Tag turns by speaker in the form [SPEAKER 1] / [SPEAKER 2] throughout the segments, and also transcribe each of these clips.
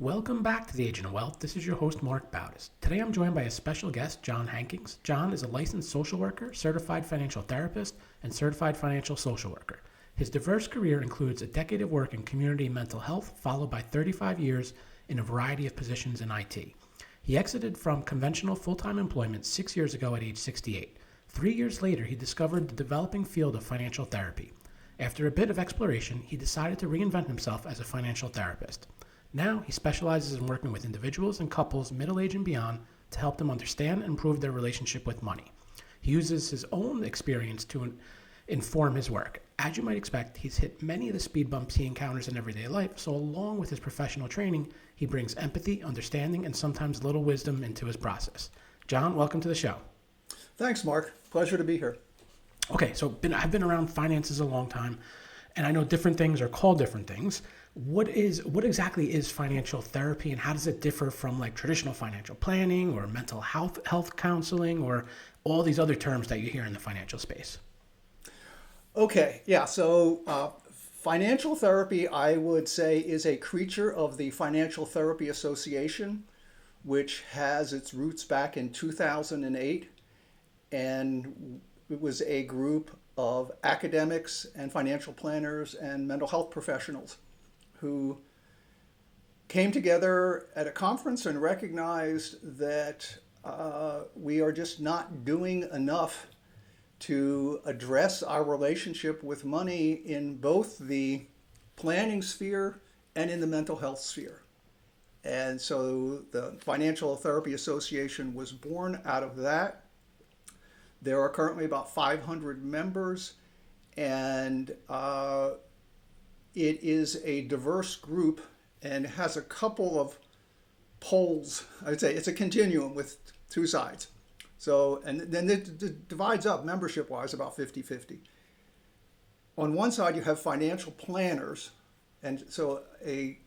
[SPEAKER 1] Welcome back to The Agent of Wealth. This is your host, Mark Bautis. Today I'm joined by a special guest, John Hankins. John is a licensed social worker, certified financial therapist, and certified financial social worker. His diverse career includes a decade of work in community mental health, followed by 35 years in a variety of positions in IT. He exited from conventional full-time employment 6 years ago at age 68. 3 years later, he discovered the developing field of financial therapy. After a bit of exploration, he decided to reinvent himself as a financial therapist. Now, he specializes in working with individuals and couples middle age and beyond to help them understand and improve their relationship with money. He uses his own experience to inform his work. As you might expect, he's hit many of the speed bumps he encounters in everyday life, so along with his professional training, he brings empathy, understanding, and sometimes a little wisdom into his process. John, welcome to the show.
[SPEAKER 2] Thanks, Mark. Pleasure to be here.
[SPEAKER 1] Okay, so I've been around finances a long time, and I know different things are called different things. What exactly is financial therapy, and how does it differ from like traditional financial planning or mental health counseling or all these other terms that you hear in the financial space?
[SPEAKER 2] Okay, yeah, so financial therapy, I would say, is a creature of the Financial Therapy Association, which has its roots back in 2008, and it was a group of academics and financial planners and mental health professionals who came together at a conference and recognized that we are just not doing enough to address our relationship with money in both the planning sphere and in the mental health sphere. And so the Financial Therapy Association was born out of that. There are currently about 500 members, and it is a diverse group and has a couple of poles. I'd say it's a continuum with two sides. So, and then it divides up membership-wise about 50-50. On one side, you have financial planners. And so a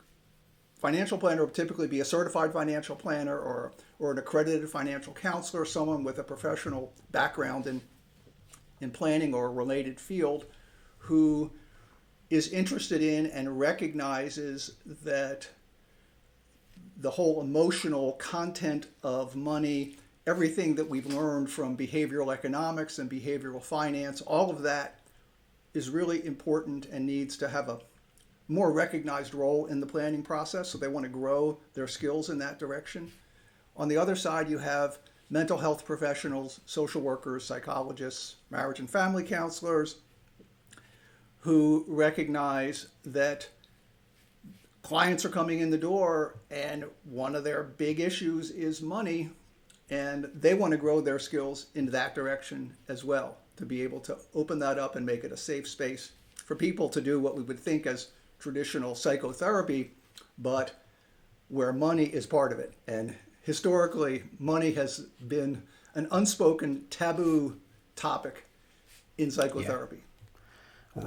[SPEAKER 2] financial planner would typically be a certified financial planner or an accredited financial counselor, someone with a professional background in planning or a related field who is interested in and recognizes that the whole emotional content of money, everything that we've learned from behavioral economics and behavioral finance, all of that is really important and needs to have a more recognized role in the planning process. So they want to grow their skills in that direction. On the other side, you have mental health professionals, social workers, psychologists, marriage and family counselors, who recognize that clients are coming in the door and one of their big issues is money, and they want to grow their skills in that direction as well, to be able to open that up and make it a safe space for people to do what we would think as traditional psychotherapy, but where money is part of it. And historically, money has been an unspoken taboo topic in psychotherapy.
[SPEAKER 1] Yeah.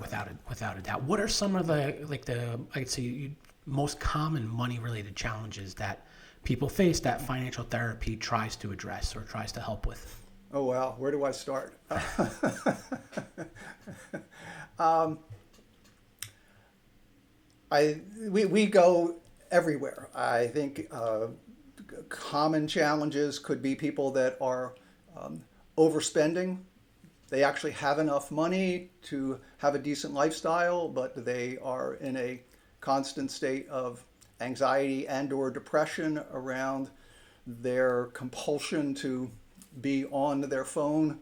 [SPEAKER 1] Without a doubt. What are some of the I'd say most common money-related challenges that people face that financial therapy tries to address or tries to help with?
[SPEAKER 2] Oh, wow. Where do I start? We go everywhere. I think common challenges could be people that are overspending. They actually have enough money to have a decent lifestyle, but they are in a constant state of anxiety and or depression around their compulsion to be on their phone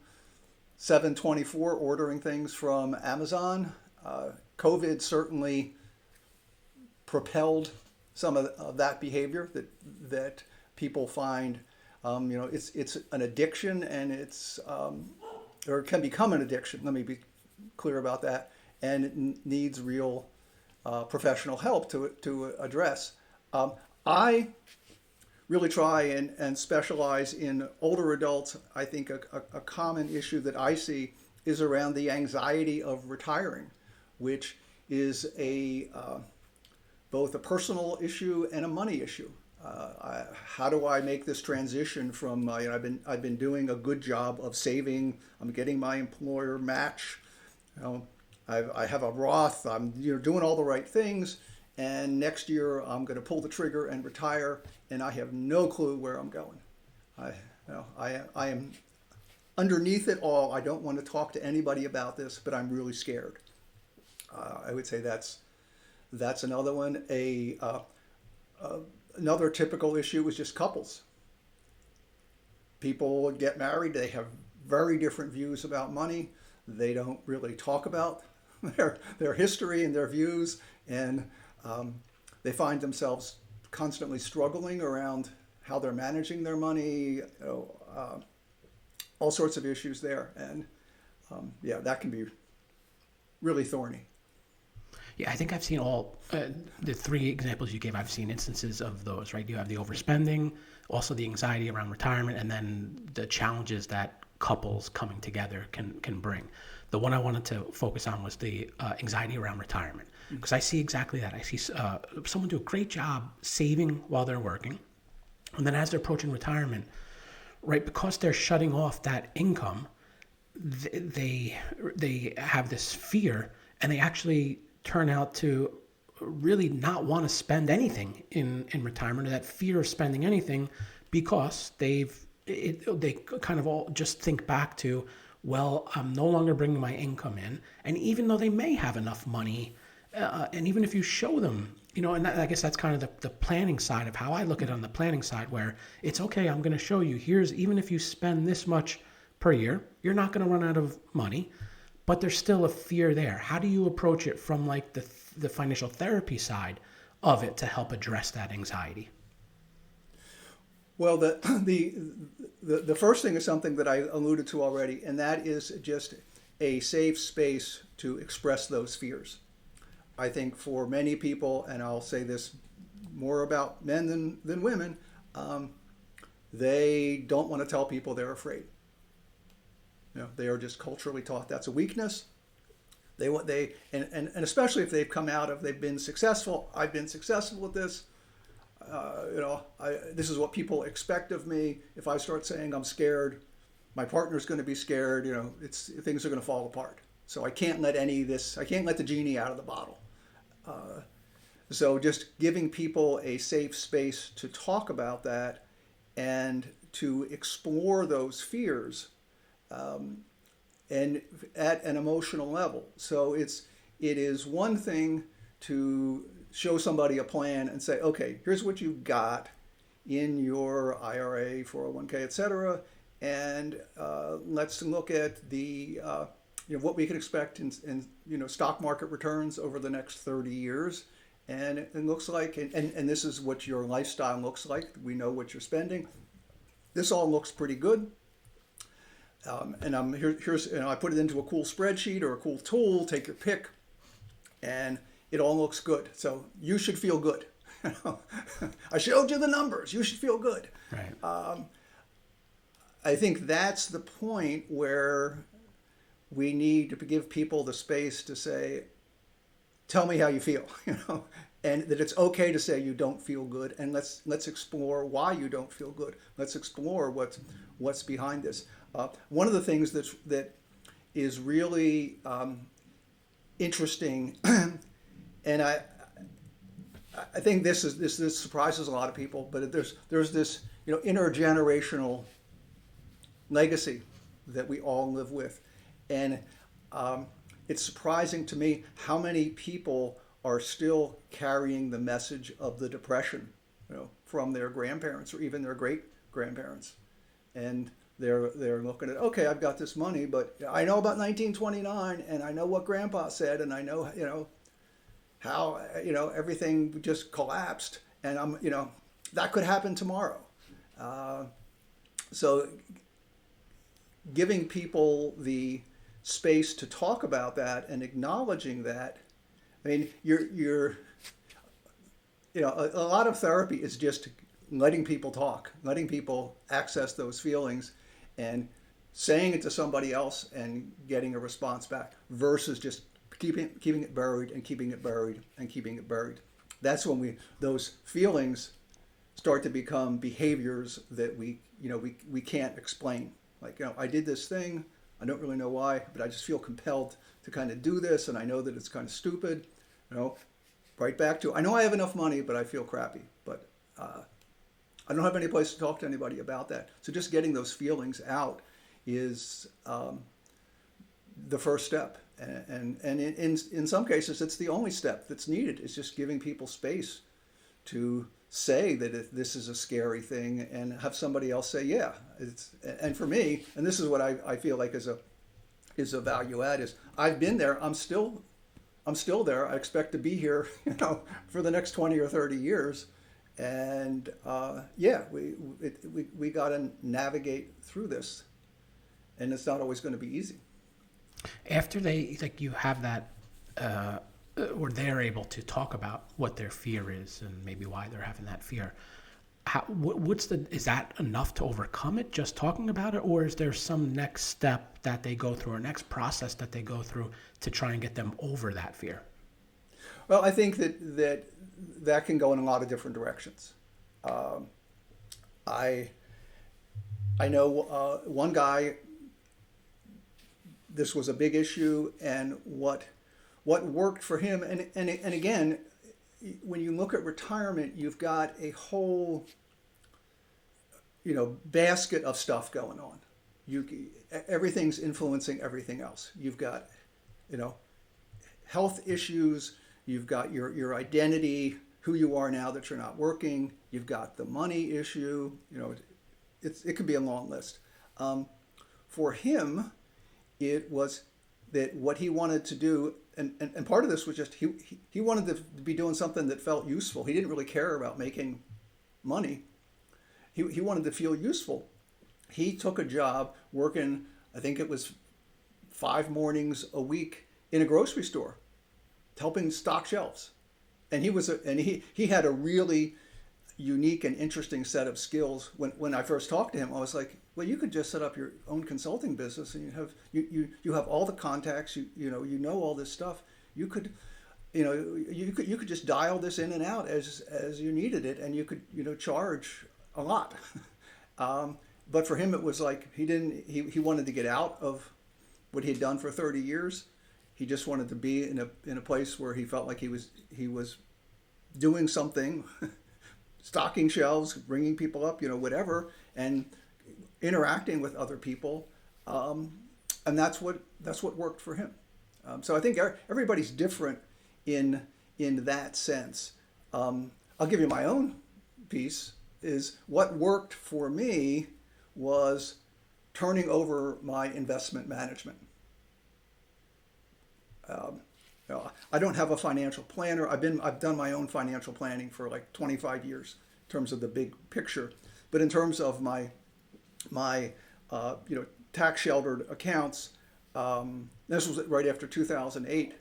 [SPEAKER 2] 7/24 ordering things from Amazon. COVID certainly propelled some of that behavior that people find. It's an addiction, and it's or it can become an addiction. Let me be clear about that, and it needs real professional help to address. I really try and specialize in older adults. I think a common issue that I see is around the anxiety of retiring, which is both a personal issue and a money issue. How do I make this transition from I've been doing a good job of saving. I'm getting my employer match, I have a Roth. I'm doing all the right things, and next year I'm going to pull the trigger and retire, and I have no clue where I'm going. I am underneath it all. I don't want to talk to anybody about this, but I'm really scared. I would say that's another one. Another typical issue is just couples. People get married. They have very different views about money. They don't really talk about their history and their views, and they find themselves constantly struggling around how they're managing their money. All sorts of issues there, and that can be really thorny.
[SPEAKER 1] Yeah, I think I've seen all the three examples you gave. I've seen instances of those, right? You have the overspending, also the anxiety around retirement, and then the challenges that couples coming together can bring. The one I wanted to focus on was the anxiety around retirement, because I see exactly that. I see someone do a great job saving while they're working, and then as they're approaching retirement, right, because they're shutting off that income, they have this fear, and they actually turn out to really not want to spend anything in retirement, or that fear of spending anything, because they kind of all just think back to, well, I'm no longer bringing my income in, and even though they may have enough money, and even if you show them, and I guess that's kind of the planning side of how I look at it on the planning side, where it's okay, I'm going to show you, even if you spend this much per year, you're not going to run out of money, but there's still a fear there. How do you approach it from like the financial therapy side of it to help address that anxiety?
[SPEAKER 2] Well, the first thing is something that I alluded to already, and that is just a safe space to express those fears. I think for many people, and I'll say this more about men than women, they don't want to tell people they're afraid. They are just culturally taught that's a weakness. And especially if they've been successful. I've been successful at this. This is what people expect of me. If I start saying I'm scared, my partner's going to be scared. Things are going to fall apart. So I can't let the genie out of the bottle. So just giving people a safe space to talk about that and to explore those fears, and at an emotional level. So it is one thing to show somebody a plan and say, okay, here's what you've got in your IRA, 401k, etc., and let's look at the what we can expect in stock market returns over the next 30 years. And it looks like, and this is what your lifestyle looks like. We know what you're spending. This all looks pretty good. And I put it into a cool spreadsheet or a cool tool, take your pick, and it all looks good. So you should feel good. I showed you the numbers. You should feel good.
[SPEAKER 1] Right.
[SPEAKER 2] I think that's the point where we need to give people the space to say, tell me how you feel, and that it's okay to say you don't feel good, and let's explore why you don't feel good. Let's explore what's behind this. One of the things that is really interesting, and I think this surprises a lot of people, but there's this intergenerational legacy that we all live with, and it's surprising to me how many people are still carrying the message of the Depression, from their grandparents or even their great grandparents, and they're looking at, okay, I've got this money, but I know about 1929, and I know what Grandpa said, and I know, how everything just collapsed, and that could happen tomorrow. So giving people the space to talk about that and acknowledging that, I mean, you're a lot of therapy is just letting people talk, letting people access those feelings, and saying it to somebody else and getting a response back, versus just keeping it buried and keeping it buried and keeping it buried. That's when those feelings start to become behaviors that we can't explain. Like, I did this thing, I don't really know why, but I just feel compelled to kind of do this, and I know that it's kind of stupid. You know, right back to, I know I have enough money, but I feel crappy. But I don't have any place to talk to anybody about that. So just getting those feelings out is the first step. And in some cases, it's the only step that's needed. It's just giving people space to say that this is a scary thing, and have somebody else say, yeah. And for me, and this is what I feel like is a value add, is I've been there. I'm still there. I expect to be here, for the next 20 or 30 years. And we got to navigate through this, and it's not always going to be easy.
[SPEAKER 1] After you have that, or they're able to talk about what their fear is and maybe why they're having that fear. Is that enough to overcome it, just talking about it, or is there some next step that they go through, or next process that they go through to try and get them over that fear?
[SPEAKER 2] Well, I think that can go in a lot of different directions. I know one guy. This was a big issue, and what worked for him, and again, when you look at retirement, you've got a whole basket of stuff going on. Everything's influencing everything else. You've got health issues. You've got your identity, who you are now that you're not working. You've got the money issue. It could be a long list. For him, it was that what he wanted to do, and part of this was just he wanted to be doing something that felt useful. He didn't really care about making money. He wanted to feel useful. He took a job working, I think it was 5 mornings a week in a grocery store, helping stock shelves. And he had a really unique and interesting set of skills. When I first talked to him, I was like, well, you could just set up your own consulting business, and you have all the contacts, you know all this stuff. You could just dial this in and out as you needed it, and you could charge a lot. But for him, it was like he wanted to get out of what he had done for 30 years. He just wanted to be in a place where he felt like he was doing something, stocking shelves, bringing people up, whatever, and interacting with other people, and that's what worked for him. So I think everybody's different in that sense. I'll give you my own piece. Is what worked for me was turning over my investment management. I don't have a financial planner. I've done my own financial planning for like 25 years in terms of the big picture, but in terms of my tax sheltered accounts, this was right after 2008.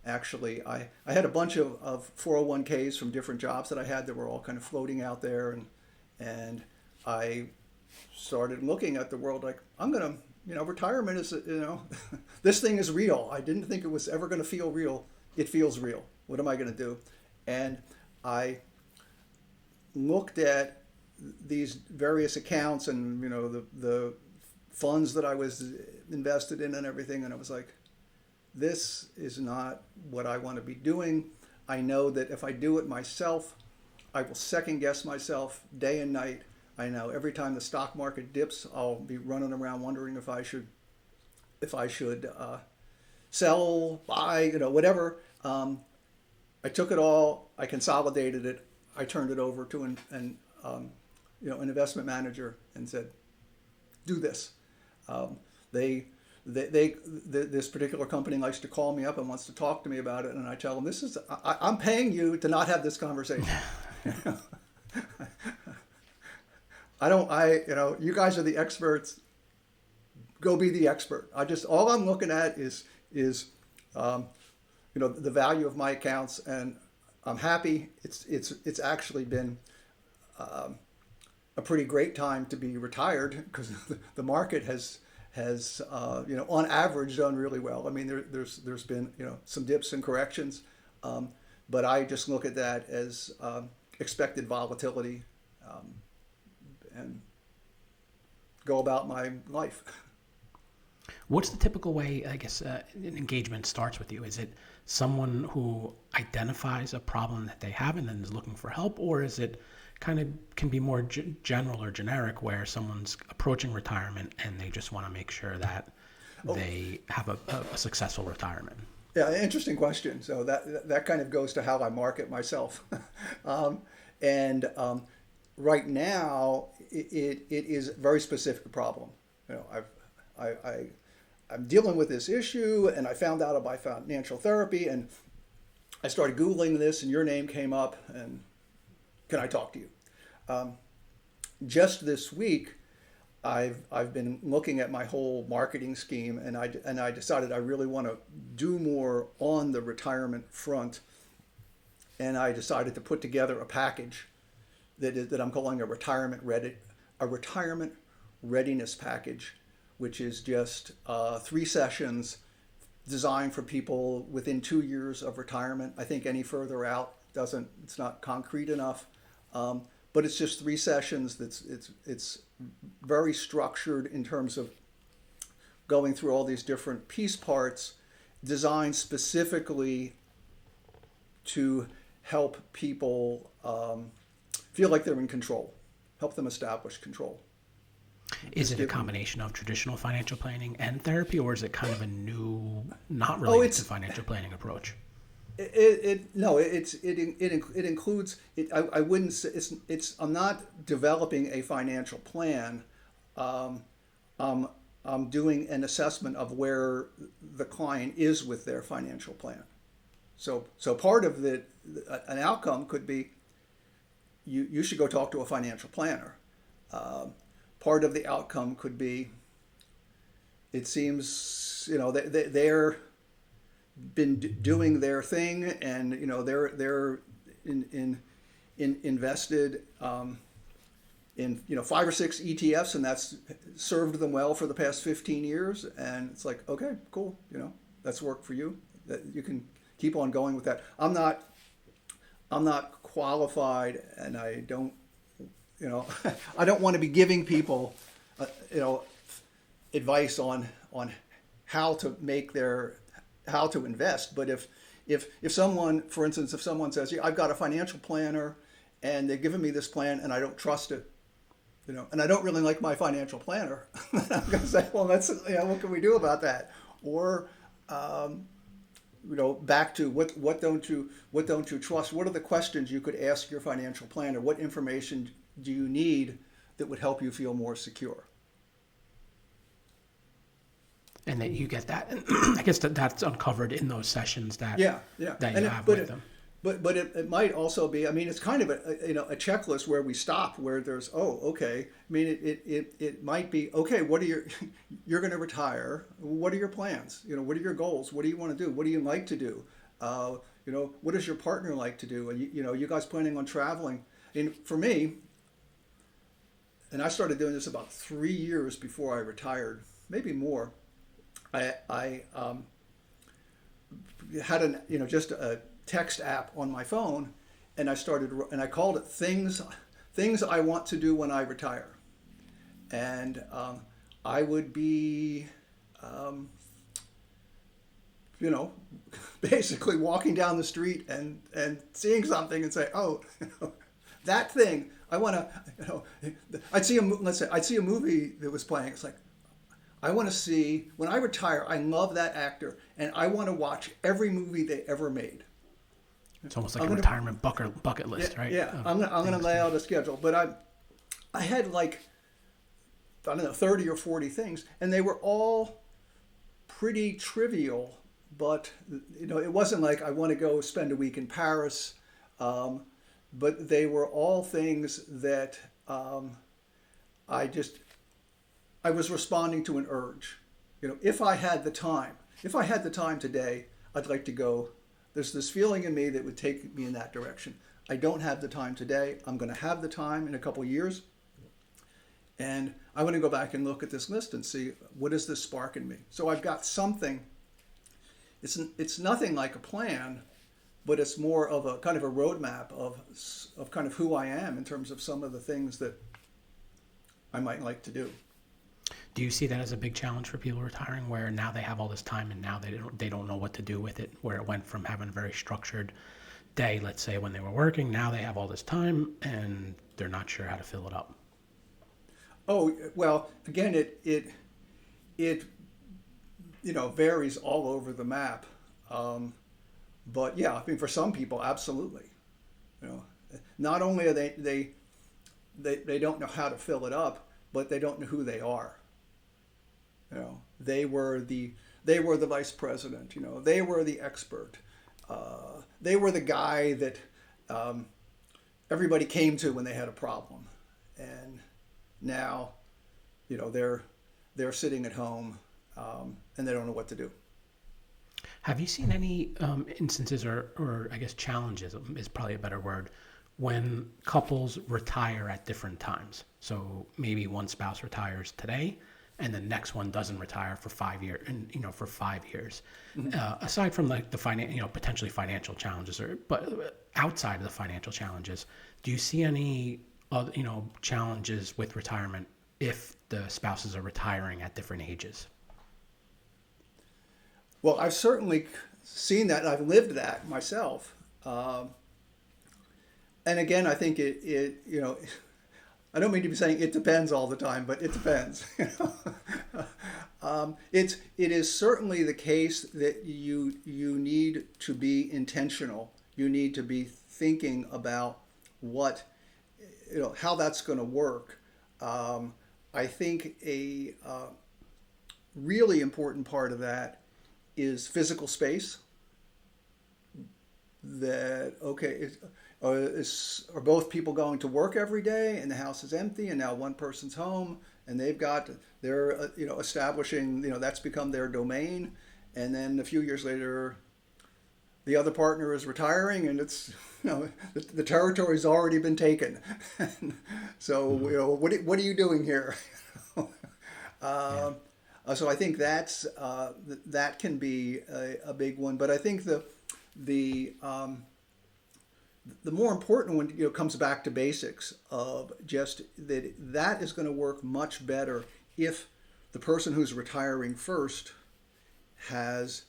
[SPEAKER 2] Actually, I had a bunch of 401ks from different jobs that I had that were all kind of floating out there, and I started looking at the world like, I'm gonna, retirement is, this thing is real. I didn't think it was ever going to feel real. It feels real. What am I going to do? And I looked at these various accounts and the funds that I was invested in and everything, and I was like, this is not what I want to be doing. I know that if I do it myself, I will second guess myself day and night. I know every time the stock market dips, I'll be running around wondering if I should sell, buy, whatever. I took it all, I consolidated it, I turned it over to an investment manager and said, do this. This particular company likes to call me up and wants to talk to me about it, and I tell them, I'm paying you to not have this conversation. You guys are the experts. Go be the expert. All I'm looking at is the value of my accounts, and I'm happy. It's actually been a pretty great time to be retired because the market has on average done really well. I mean, there's been some dips and corrections, but I just look at that as expected volatility, and go about my life.
[SPEAKER 1] What's the typical way, I guess, an engagement starts with you? Is it someone who identifies a problem that they have and then is looking for help, or is it kind of can be more general or generic where someone's approaching retirement and they just want to make sure that they have a successful retirement?
[SPEAKER 2] Yeah, interesting question. So that kind of goes to how I market myself. and right now, it is a very specific problem. You know, I'm dealing with this issue, and I found out about financial therapy, and I started Googling this, and your name came up, and can I talk to you? Just this week, I've been looking at my whole marketing scheme, and I decided I really want to do more on the retirement front, and I decided to put together a package that I'm calling a retirement readiness package, which is just 3 sessions designed for people within 2 years of retirement. I think any further out it's not concrete enough. But it's just 3 sessions. It's very structured in terms of going through all these different piece parts, designed specifically to help people feel like they're in control, help them establish control.
[SPEAKER 1] Is it a combination of traditional financial planning and therapy, or is it kind of a new, not related to financial planning approach?
[SPEAKER 2] It includes it. I wouldn't say I'm not developing a financial plan. I'm doing an assessment of where the client is with their financial plan. So part of an outcome could be you should go talk to a financial planner. Part of the outcome could be it seems they're been doing their thing, and they're invested in 5 or 6 ETFs, and that's served them well for the past 15 years. And it's like, okay, cool, that's worked for you. That you can keep on going with that. I'm not qualified, and I don't I don't want to be giving people advice on how to invest. But if someone, for instance, if someone says, yeah, I've got a financial planner and they're giving me this plan and I don't trust it, and I don't really like my financial planner, I'm going to say, well, that's, what can we do about that? Or, back to what don't you trust? What are the questions you could ask your financial planner? What information do you need that would help you feel more secure?
[SPEAKER 1] And then you get that. I guess that's uncovered in those sessions that you have with them.
[SPEAKER 2] But it might also be. I mean, it's kind of a checklist where we stop, where there's okay. I mean, it might be okay. What are you're going to retire? What are your plans? What are your goals? What do you want to do? What do you like to do? What does your partner like to do? And you guys planning on traveling? And for me, and I started doing this about 3 years before I retired, maybe more. I had just a text app on my phone, and I called it things I want to do when I retire. And I would be basically walking down the street and seeing something and say, oh, that thing I want to, I'd see a movie that was playing. It's like, I want to see, when I retire, I love that actor, and I want to watch every movie they ever made.
[SPEAKER 1] It's almost like a retirement bucket list, right?
[SPEAKER 2] Yeah, I'm going to lay out a schedule. But I had 30 or 40 things, and they were all pretty trivial. But, it wasn't like I want to go spend a week in Paris. But they were all things that I was responding to an urge. If I had the time today, I'd like to go. There's this feeling in me that would take me in that direction. I don't have the time today. I'm going to have the time in a couple of years. And I want to go back and look at this list and see, what does this spark in me? So I've got something. It's nothing like a plan, but it's more of a kind of a roadmap of kind of who I am in terms of some of the things that I might like to do.
[SPEAKER 1] Do you see that as a big challenge for people retiring, where now they have all this time and now they don't know what to do with it, where it went from having a very structured day, let's say when they were working, now they have all this time and they're not sure how to fill it up?
[SPEAKER 2] Oh, well, again, it varies all over the map. But yeah, I mean, for some people, absolutely. You know, not only are they don't know how to fill it up, but they don't know who they are. You know, they were the vice president. You know, they were the expert. They were the guy that everybody came to when they had a problem, and now, they're sitting at home, and they don't know what to do.
[SPEAKER 1] Have you seen any instances, or I guess challenges is probably a better word, when couples retire at different times? So maybe one spouse retires today, and the next one doesn't retire for 5 years, and for 5 years. Aside from like the potentially financial challenges, but outside of the financial challenges, do you see any challenges with retirement if the spouses are retiring at different ages?
[SPEAKER 2] Well, I've certainly seen that. I've lived that myself. And again, I think I don't mean to be saying it depends all the time, but it depends. It is certainly the case that you need to be intentional. You need to be thinking about how that's going to work. I think a really important part of that is physical space. That are both people going to work every day and the house is empty and now one person's home and they're establishing, that's become their domain, and then a few years later the other partner is retiring and it's the territory's already been taken. So what are you doing here? So I think that can be a big one, but I think the more important one comes back to basics of just that is going to work much better if the person who's retiring first has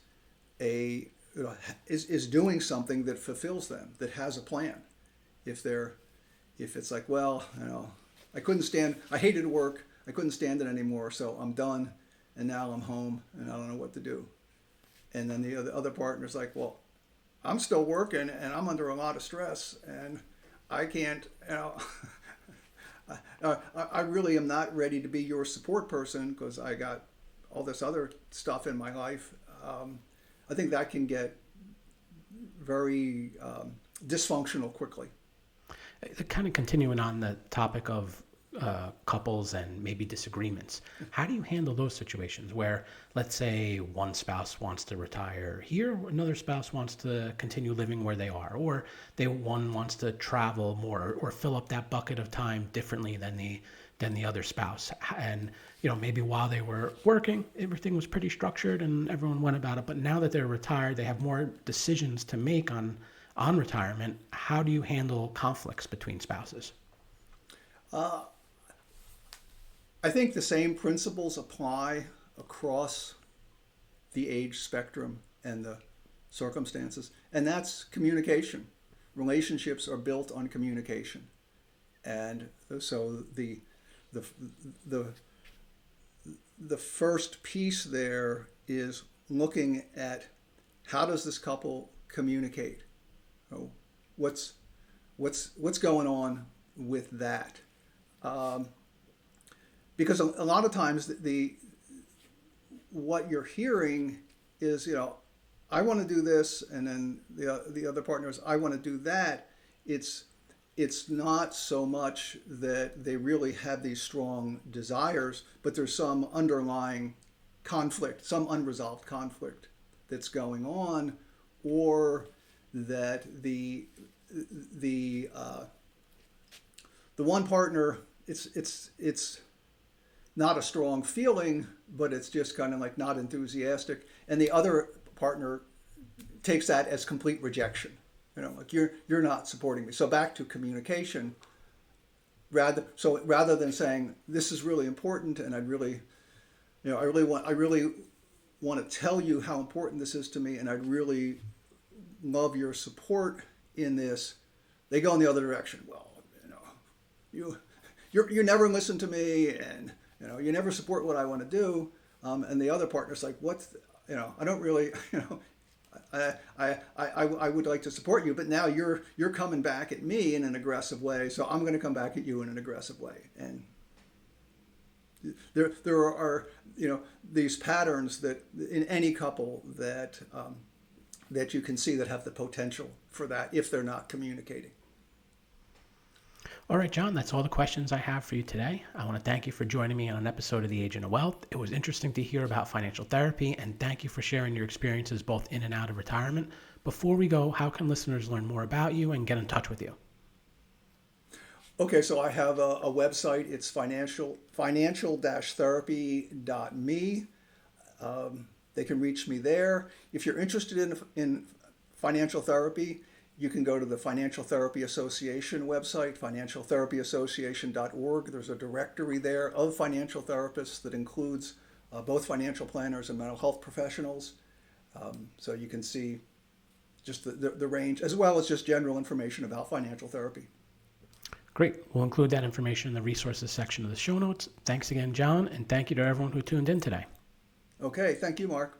[SPEAKER 2] is doing something that fulfills them, that has a plan. If it's like, well, I hated work, I couldn't stand it anymore, so I'm done, and now I'm home and I don't know what to do. And then the other partner's like, well, I'm still working and I'm under a lot of stress and I can't, I really am not ready to be your support person because I got all this other stuff in my life. I think that can get very dysfunctional quickly.
[SPEAKER 1] Kind of continuing on the topic of couples and maybe disagreements, how do you handle those situations where, let's say, one spouse wants to retire here, another spouse wants to continue living where they are, or one wants to travel more or fill up that bucket of time differently than the other spouse, and maybe while they were working everything was pretty structured and everyone went about it, but now that they're retired they have more decisions to make on retirement. How do you handle conflicts between spouses?
[SPEAKER 2] I think the same principles apply across the age spectrum and the circumstances, and that's communication. Relationships are built on communication, and so the first piece there is looking at how does this couple communicate? What's going on with that? Because a lot of times what you're hearing is, I want to do this, and then the other partner is, I want to do that. It's not so much that they really have these strong desires, but there's some underlying conflict, some unresolved conflict that's going on, or that the one partner, it's not a strong feeling, but it's just kind of like not enthusiastic, and the other partner takes that as complete rejection. Like you're not supporting me. So back to communication. Rather than saying this is really important and I'd really I really want to tell you how important this is to me, and I'd really love your support in this. They go in the other direction. Well, you never listen to me, and you never support what I want to do. And the other partner's like, I don't really, I would like to support you, but now you're coming back at me in an aggressive way, so I'm going to come back at you in an aggressive way. And there are these patterns that in any couple that you can see that have the potential for that if they're not communicating.
[SPEAKER 1] All right, John, that's all the questions I have for you today. I want to thank you for joining me on an episode of The Agent of Wealth. It was interesting to hear about financial therapy, and thank you for sharing your experiences both in and out of retirement. Before we go, how can listeners learn more about you and get in touch with you?
[SPEAKER 2] Okay, so I have a website. It's financial-therapy.me. They can reach me there. If you're interested in financial therapy, you can go to the Financial Therapy Association website, financialtherapyassociation.org. There's a directory there of financial therapists that includes both financial planners and mental health professionals. So you can see just the range, as well as just general information about financial therapy.
[SPEAKER 1] Great. We'll include that information in the resources section of the show notes. Thanks again, John, and thank you to everyone who tuned in today.
[SPEAKER 2] Okay, thank you, Mark.